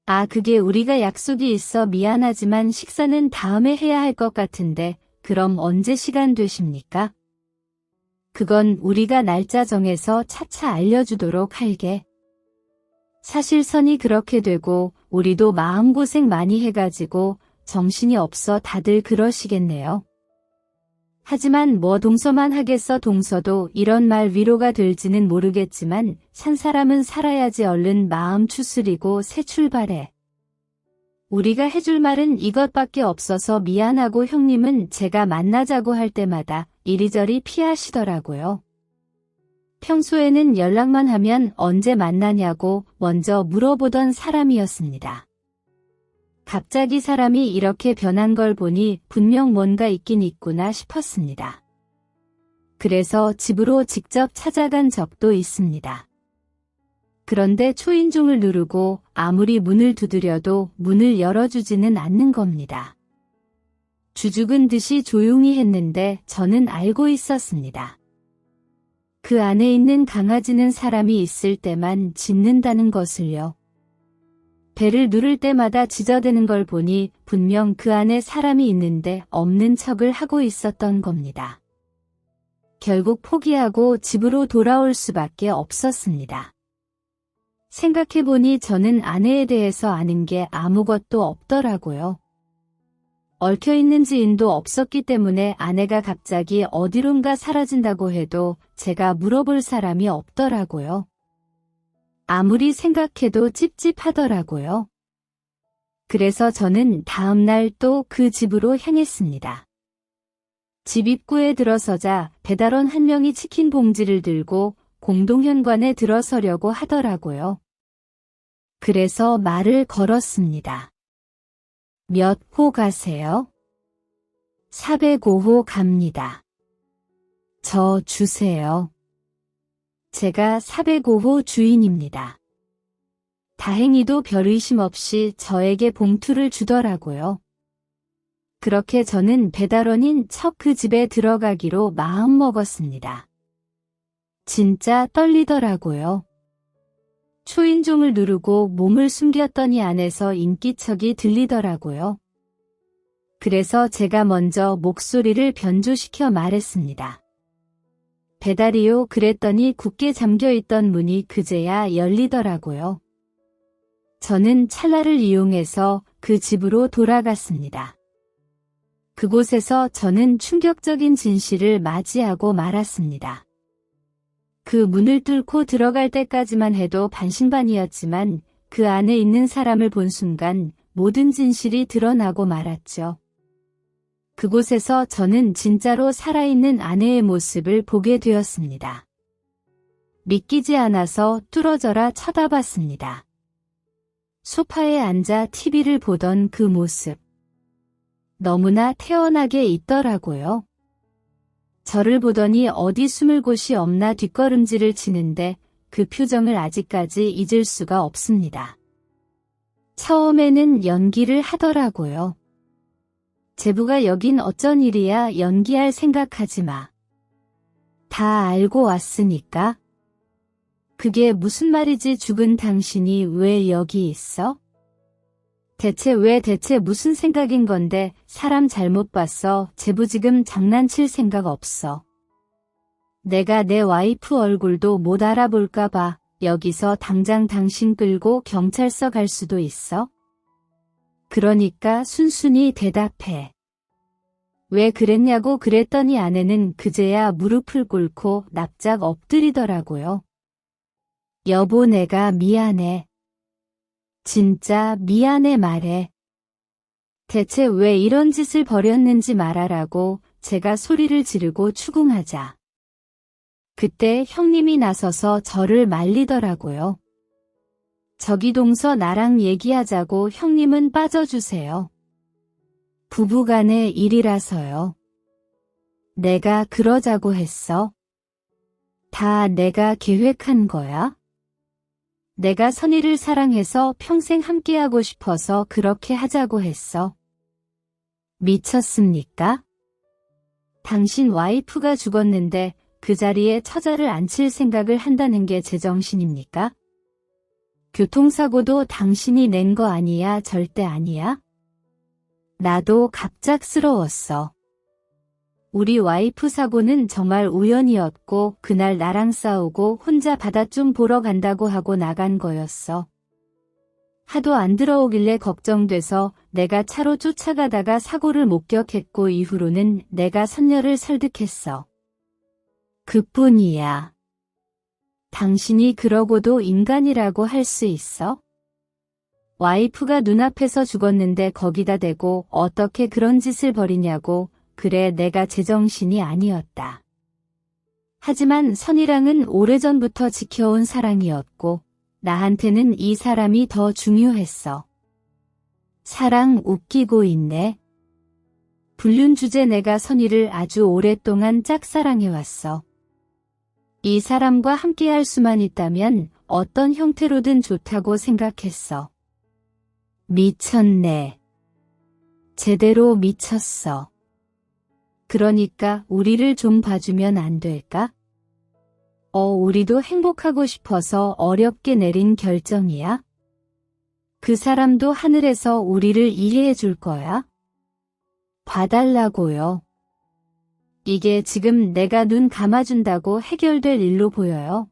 아, 그게 우리가 약속이 있어 미안하지만 식사는 다음에 해야 할 것 같은데 그럼 언제 시간 되십니까? 그건 우리가 날짜 정해서 차차 알려주도록 할게. 사실 선이 그렇게 되고 우리도 마음고생 많이 해가지고 정신이 없어 다들 그러시겠네요. 하지만 뭐 동서만 하겠어. 동서도 이런 말 위로가 될지는 모르겠지만 산 사람은 살아야지. 얼른 마음 추스리고 새 출발해. 우리가 해줄 말은 이것밖에 없어서 미안하고 형님은 제가 만나자고 할 때마다 이리저리 피하시더라고요. 평소에는 연락만 하면 언제 만나냐고 먼저 물어보던 사람이었습니다. 갑자기 사람이 이렇게 변한 걸 보니 분명 뭔가 있긴 있구나 싶었습니다. 그래서 집으로 직접 찾아간 적도 있습니다. 그런데 초인종을 누르고 아무리 문을 두드려도 문을 열어주지는 않는 겁니다. 주죽은 듯이 조용히 했는데 저는 알고 있었습니다. 그 안에 있는 강아지는 사람이 있을 때만 짖는다는 것을요. 배를 누를 때마다 짖어대는 걸 보니 분명 그 안에 사람이 있는데 없는 척을 하고 있었던 겁니다. 결국 포기하고 집으로 돌아올 수밖에 없었습니다. 생각해보니 저는 아내에 대해서 아는 게 아무것도 없더라고요. 얽혀있는 지인도 없었기 때문에 아내가 갑자기 어디론가 사라진다고 해도 제가 물어볼 사람이 없더라고요. 아무리 생각해도 찝찝하더라고요. 그래서 저는 다음날 또 그 집으로 향했습니다. 집 입구에 들어서자 배달원 한 명이 치킨 봉지를 들고 공동현관에 들어서려고 하더라고요. 그래서 말을 걸었습니다. 몇 호 가세요? 405호 갑니다. 저 주세요. 제가 405호 주인입니다. 다행히도 별 의심 없이 저에게 봉투를 주더라고요. 그렇게 저는 배달원인 척 그 집에 들어가기로 마음먹었습니다. 진짜 떨리더라고요. 초인종을 누르고 몸을 숨겼더니 안에서 인기척이 들리더라고요. 그래서 제가 먼저 목소리를 변조시켜 말했습니다. 배달이요. 그랬더니 굳게 잠겨있던 문이 그제야 열리더라고요. 저는 찰나를 이용해서 그 집으로 돌아갔습니다. 그곳에서 저는 충격적인 진실을 맞이하고 말았습니다. 그 문을 뚫고 들어갈 때까지만 해도 반신반의였지만 그 안에 있는 사람을 본 순간 모든 진실이 드러나고 말았죠. 그곳에서 저는 진짜로 살아있는 아내의 모습을 보게 되었습니다. 믿기지 않아서 뚫어져라 쳐다봤습니다. 소파에 앉아 TV를 보던 그 모습. 너무나 태연하게 있더라고요. 저를 보더니 어디 숨을 곳이 없나 뒷걸음질을 치는데 그 표정을 아직까지 잊을 수가 없습니다. 처음에는 연기를 하더라고요. 제부가 여긴 어쩐 일이야. 연기할 생각하지 마. 다 알고 왔으니까. 그게 무슨 말이지. 죽은 당신이 왜 여기 있어? 대체 무슨 생각인 건데. 사람 잘못 봤어. 제부 지금 장난칠 생각 없어. 내가 내 와이프 얼굴도 못 알아볼까 봐. 여기서 당장 당신 끌고 경찰서 갈 수도 있어? 그러니까 순순히 대답해. 왜 그랬냐고. 그랬더니 아내는 그제야 무릎을 꿇고 납작 엎드리더라고요. 여보, 내가 미안해. 진짜 미안해. 말해. 대체 왜 이런 짓을 벌였는지 말하라고 제가 소리를 지르고 추궁하자. 그때 형님이 나서서 저를 말리더라고요. 저기 동서 나랑 얘기하자고. 형님은 빠져주세요. 부부간의 일이라서요. 내가 그러자고 했어? 다 내가 계획한 거야? 내가 선희를 사랑해서 평생 함께하고 싶어서 그렇게 하자고 했어. 미쳤습니까? 당신 와이프가 죽었는데 그 자리에 처자를 앉힐 생각을 한다는 게 제정신입니까? 교통사고도 당신이 낸 거 아니야. 절대 아니야. 나도 갑작스러웠어. 우리 와이프 사고는 정말 우연이었고 그날 나랑 싸우고 혼자 바다 좀 보러 간다고 하고 나간 거였어. 하도 안 들어오길래 걱정돼서 내가 차로 쫓아가다가 사고를 목격했고 이후로는 내가 선녀를 설득했어. 그뿐이야. 당신이 그러고도 인간이라고 할 수 있어? 와이프가 눈앞에서 죽었는데 거기다 대고 어떻게 그런 짓을 벌이냐고. 그래, 내가 제정신이 아니었다. 하지만 선이랑은 오래전부터 지켜온 사랑이었고 나한테는 이 사람이 더 중요했어. 사랑 웃기고 있네. 불륜 주제. 내가 선이를 아주 오랫동안 짝사랑해왔어. 이 사람과 함께할 수만 있다면 어떤 형태로든 좋다고 생각했어. 미쳤네. 제대로 미쳤어. 그러니까 우리를 좀 봐주면 안 될까? 우리도 행복하고 싶어서 어렵게 내린 결정이야? 그 사람도 하늘에서 우리를 이해해 줄 거야? 봐달라고요. 이게 지금 내가 눈 감아준다고 해결될 일로 보여요.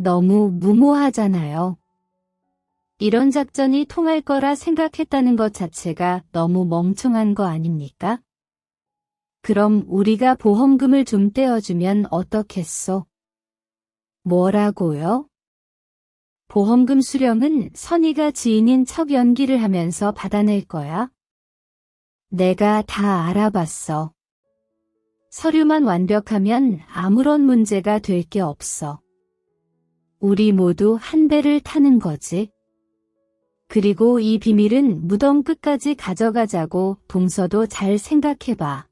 너무 무모하잖아요. 이런 작전이 통할 거라 생각했다는 것 자체가 너무 멍청한 거 아닙니까? 그럼 우리가 보험금을 좀 떼어주면 어떻겠소? 뭐라고요? 보험금 수령은 선의가 지인인 척 연기를 하면서 받아낼 거야? 내가 다 알아봤어. 서류만 완벽하면 아무런 문제가 될 게 없어. 우리 모두 한 배를 타는 거지. 그리고 이 비밀은 무덤 끝까지 가져가자고 동서도 잘 생각해봐.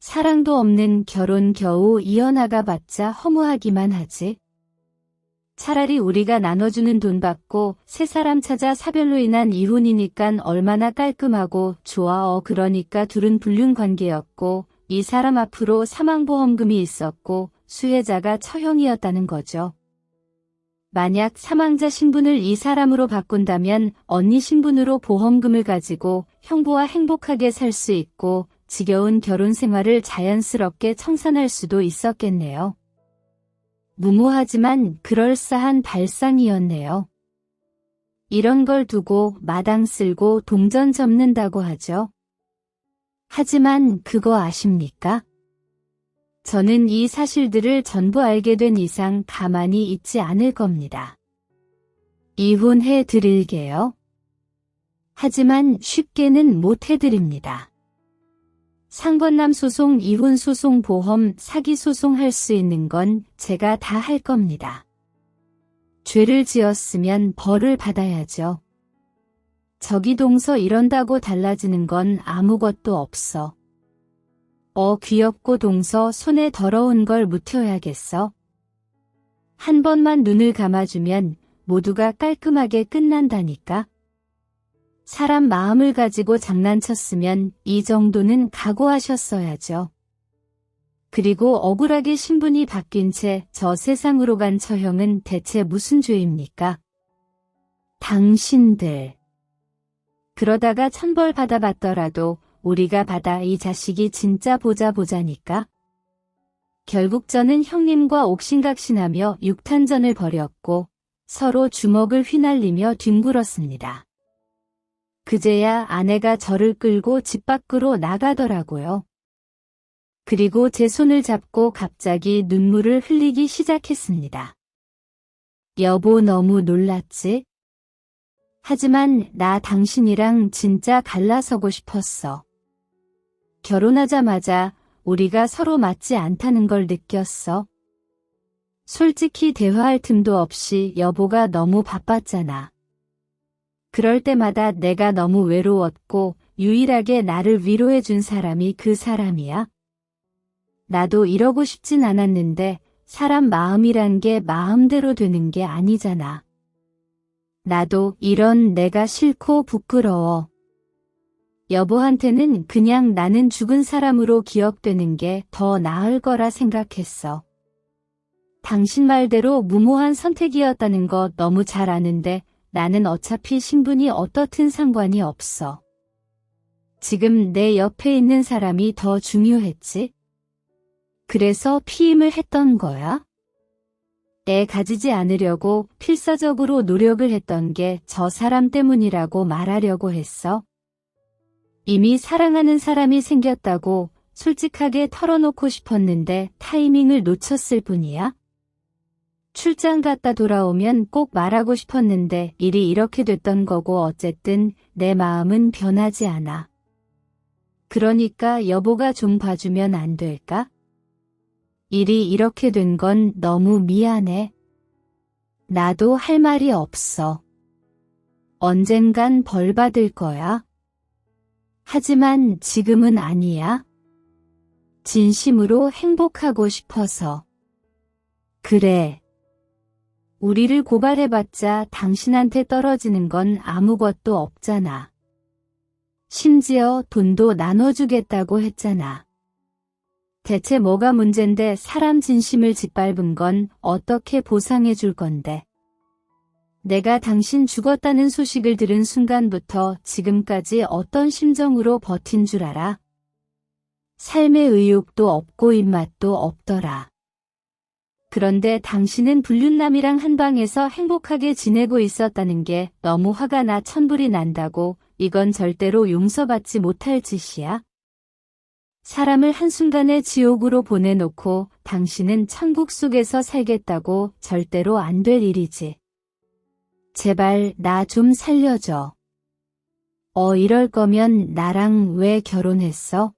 사랑도 없는 결혼 겨우 이어나가 봤자 허무하기만 하지. 차라리 우리가 나눠주는 돈 받고 새 사람 찾아 사별로 인한 이혼이니깐 얼마나 깔끔하고 좋아. 그러니까 둘은 불륜 관계였고 이 사람 앞으로 사망보험금이 있었고 수혜자가 처형이었다는 거죠. 만약 사망자 신분을 이 사람으로 바꾼다면 언니 신분으로 보험금을 가지고 형부와 행복하게 살 수 있고 지겨운 결혼 생활을 자연스럽게 청산할 수도 있었겠네요. 무모하지만 그럴싸한 발상이었네요. 이런 걸 두고 마당 쓸고 동전 접는다고 하죠. 하지만 그거 아십니까? 저는 이 사실들을 전부 알게 된 이상 가만히 있지 않을 겁니다. 이혼해 드릴게요. 하지만 쉽게는 못 해드립니다. 상권남 소송, 이혼 소송, 보험, 사기 소송 할 수 있는 건 제가 다 할 겁니다. 죄를 지었으면 벌을 받아야죠. 저기 동서 이런다고 달라지는 건 아무것도 없어. 귀엽고 동서 손에 더러운 걸 묻혀야겠어. 한 번만 눈을 감아주면 모두가 깔끔하게 끝난다니까. 사람 마음을 가지고 장난쳤으면 이 정도는 각오하셨어야죠. 그리고 억울하게 신분이 바뀐 채 저 세상으로 간 처형은 대체 무슨 죄입니까? 당신들. 그러다가 천벌 받아봤더라도 우리가 받아 이 자식이 진짜 보자니까. 결국 저는 형님과 옥신각신하며 육탄전을 벌였고 서로 주먹을 휘날리며 뒹굴었습니다. 그제야 아내가 저를 끌고 집 밖으로 나가더라고요. 그리고 제 손을 잡고 갑자기 눈물을 흘리기 시작했습니다. 여보 너무 놀랐지? 하지만 나 당신이랑 진짜 갈라서고 싶었어. 결혼하자마자 우리가 서로 맞지 않다는 걸 느꼈어. 솔직히 대화할 틈도 없이 여보가 너무 바빴잖아. 그럴 때마다 내가 너무 외로웠고 유일하게 나를 위로해준 사람이 그 사람이야. 나도 이러고 싶진 않았는데 사람 마음이란 게 마음대로 되는 게 아니잖아. 나도 이런 내가 싫고 부끄러워. 여보한테는 그냥 나는 죽은 사람으로 기억되는 게 더 나을 거라 생각했어. 당신 말대로 무모한 선택이었다는 거 너무 잘 아는데 나는 어차피 신분이 어떻든 상관이 없어. 지금 내 옆에 있는 사람이 더 중요했지? 그래서 피임을 했던 거야? 애 가지지 않으려고 필사적으로 노력을 했던 게 저 사람 때문이라고 말하려고 했어? 이미 사랑하는 사람이 생겼다고 솔직하게 털어놓고 싶었는데 타이밍을 놓쳤을 뿐이야? 출장 갔다 돌아오면 꼭 말하고 싶었는데 일이 이렇게 됐던 거고 어쨌든 내 마음은 변하지 않아. 그러니까 여보가 좀 봐주면 안 될까? 일이 이렇게 된 건 너무 미안해. 나도 할 말이 없어. 언젠간 벌 받을 거야. 하지만 지금은 아니야. 진심으로 행복하고 싶어서. 그래. 우리를 고발해봤자 당신한테 떨어지는 건 아무것도 없잖아. 심지어 돈도 나눠주겠다고 했잖아. 대체 뭐가 문젠데 사람 진심을 짓밟은 건 어떻게 보상해 줄 건데. 내가 당신 죽었다는 소식을 들은 순간부터 지금까지 어떤 심정으로 버틴 줄 알아? 삶의 의욕도 없고 입맛도 없더라. 그런데 당신은 불륜남이랑 한 방에서 행복하게 지내고 있었다는 게 너무 화가 나 천불이 난다고. 이건 절대로 용서받지 못할 짓이야. 사람을 한순간에 지옥으로 보내놓고 당신은 천국 속에서 살겠다고 절대로 안 될 일이지. 제발 나 좀 살려줘. 이럴 거면 나랑 왜 결혼했어?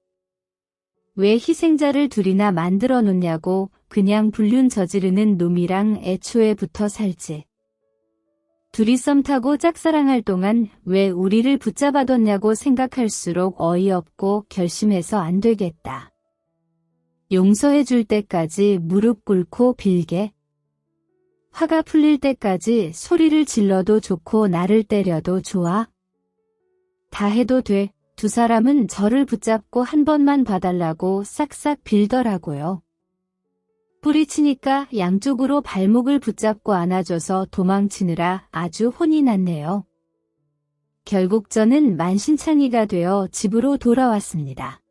왜 희생자를 둘이나 만들어 놓냐고. 그냥 불륜 저지르는 놈이랑 애초에 붙어 살지. 둘이 썸 타고 짝사랑할 동안 왜 우리를 붙잡아뒀냐고 생각할수록 어이없고 결심해서 안 되겠다. 용서해 줄 때까지 무릎 꿇고 빌게. 화가 풀릴 때까지 소리를 질러도 좋고 나를 때려도 좋아. 다 해도 돼. 두 사람은 저를 붙잡고 한 번만 봐달라고 싹싹 빌더라고요. 뿌리치니까 양쪽으로 발목을 붙잡고 안아줘서 도망치느라 아주 혼이 났네요. 결국 저는 만신창이가 되어 집으로 돌아왔습니다.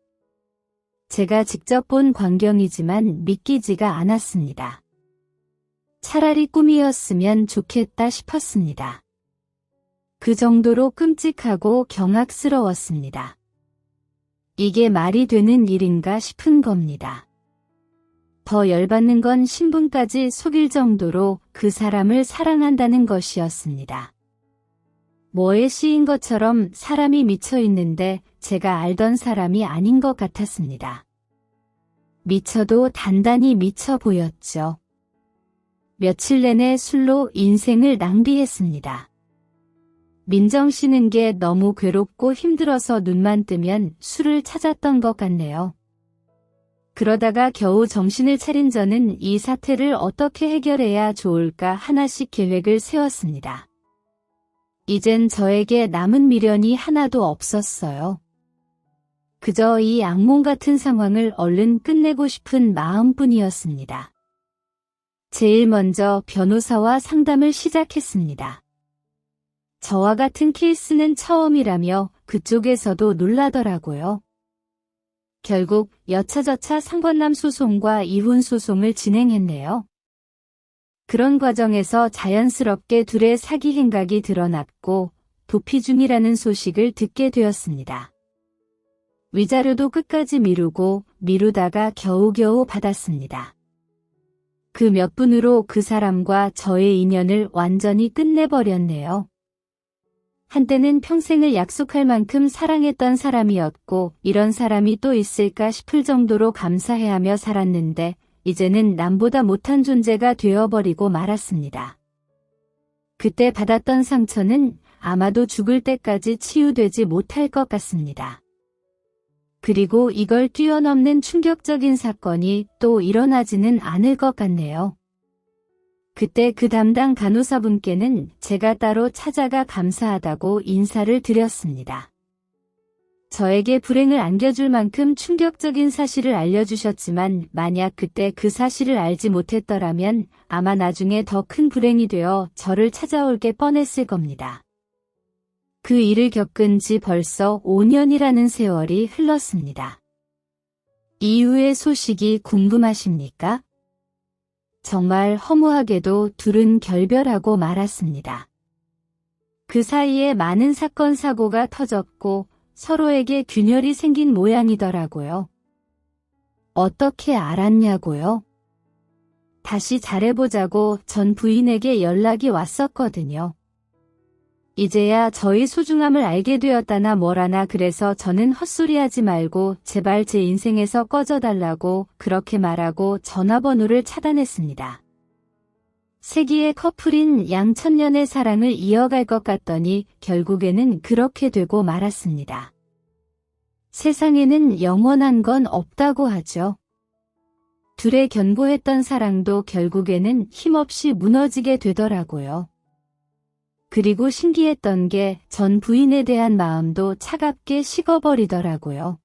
제가 직접 본 광경이지만 믿기지가 않았습니다. 차라리 꿈이었으면 좋겠다 싶었습니다. 그 정도로 끔찍하고 경악스러웠습니다. 이게 말이 되는 일인가 싶은 겁니다. 더 열받는 건 신분까지 속일 정도로 그 사람을 사랑한다는 것이었습니다. 뭐에 씌인 것처럼 사람이 미쳐 있는데 제가 알던 사람이 아닌 것 같았습니다. 미쳐도 단단히 미쳐 보였죠. 며칠 내내 술로 인생을 낭비했습니다. 민정 씨는 게 너무 괴롭고 힘들어서 눈만 뜨면 술을 찾았던 것 같네요. 그러다가 겨우 정신을 차린 저는 이 사태를 어떻게 해결해야 좋을까 하나씩 계획을 세웠습니다. 이젠 저에게 남은 미련이 하나도 없었어요. 그저 이 악몽 같은 상황을 얼른 끝내고 싶은 마음뿐이었습니다. 제일 먼저 변호사와 상담을 시작했습니다. 저와 같은 케이스는 처음이라며 그쪽에서도 놀라더라고요. 결국 여차저차 상권남 소송과 이혼 소송을 진행했네요. 그런 과정에서 자연스럽게 둘의 사기 행각이 드러났고 도피 중이라는 소식을 듣게 되었습니다. 위자료도 끝까지 미루다가 겨우겨우 받았습니다. 그 몇 분으로 그 사람과 저의 인연을 완전히 끝내버렸네요. 한때는 평생을 약속할 만큼 사랑했던 사람이었고 이런 사람이 또 있을까 싶을 정도로 감사해하며 살았는데 이제는 남보다 못한 존재가 되어버리고 말았습니다. 그때 받았던 상처는 아마도 죽을 때까지 치유되지 못할 것 같습니다. 그리고 이걸 뛰어넘는 충격적인 사건이 또 일어나지는 않을 것 같네요. 그때 그 담당 간호사분께는 제가 따로 찾아가 감사하다고 인사를 드렸습니다. 저에게 불행을 안겨줄 만큼 충격적인 사실을 알려주셨지만 만약 그때 그 사실을 알지 못했더라면 아마 나중에 더 큰 불행이 되어 저를 찾아올 게 뻔했을 겁니다. 그 일을 겪은 지 벌써 5년이라는 세월이 흘렀습니다. 이후의 소식이 궁금하십니까? 정말 허무하게도 둘은 결별하고 말았습니다. 그 사이에 많은 사건 사고가 터졌고 서로에게 균열이 생긴 모양이더라고요. 어떻게 알았냐고요? 다시 잘해보자고 전 부인에게 연락이 왔었거든요. 이제야 저희 소중함을 알게 되었다나 뭐라나 그래서 저는 헛소리하지 말고 제발 제 인생에서 꺼져달라고 그렇게 말하고 전화번호를 차단했습니다. 세기의 커플인 양천년의 사랑을 이어갈 것 같더니 결국에는 그렇게 되고 말았습니다. 세상에는 영원한 건 없다고 하죠. 둘의 견고했던 사랑도 결국에는 힘없이 무너지게 되더라고요. 그리고 신기했던 게 전 부인에 대한 마음도 차갑게 식어버리더라고요.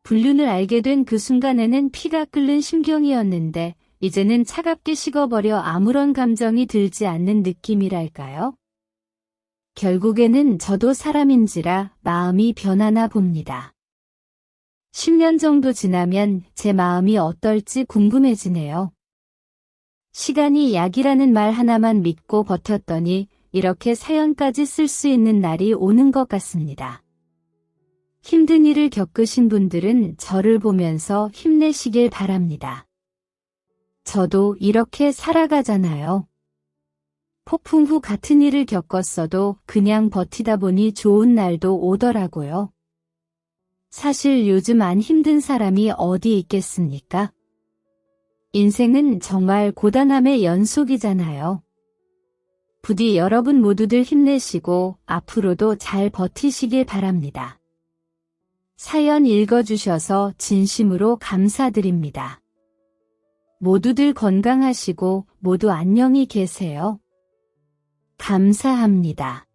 불륜을 알게 된 그 순간에는 피가 끓는 심경이었는데 이제는 차갑게 식어버려 아무런 감정이 들지 않는 느낌이랄까요? 결국에는 저도 사람인지라 마음이 변하나 봅니다. 10년 정도 지나면 제 마음이 어떨지 궁금해지네요. 시간이 약이라는 말 하나만 믿고 버텼더니 이렇게 사연까지 쓸 수 있는 날이 오는 것 같습니다. 힘든 일을 겪으신 분들은 저를 보면서 힘내시길 바랍니다. 저도 이렇게 살아가잖아요. 폭풍 후 같은 일을 겪었어도 그냥 버티다 보니 좋은 날도 오더라고요. 사실 요즘 안 힘든 사람이 어디 있겠습니까? 인생은 정말 고단함의 연속이잖아요. 부디 여러분 모두들 힘내시고 앞으로도 잘 버티시길 바랍니다. 사연 읽어주셔서 진심으로 감사드립니다. 모두들 건강하시고 모두 안녕히 계세요. 감사합니다.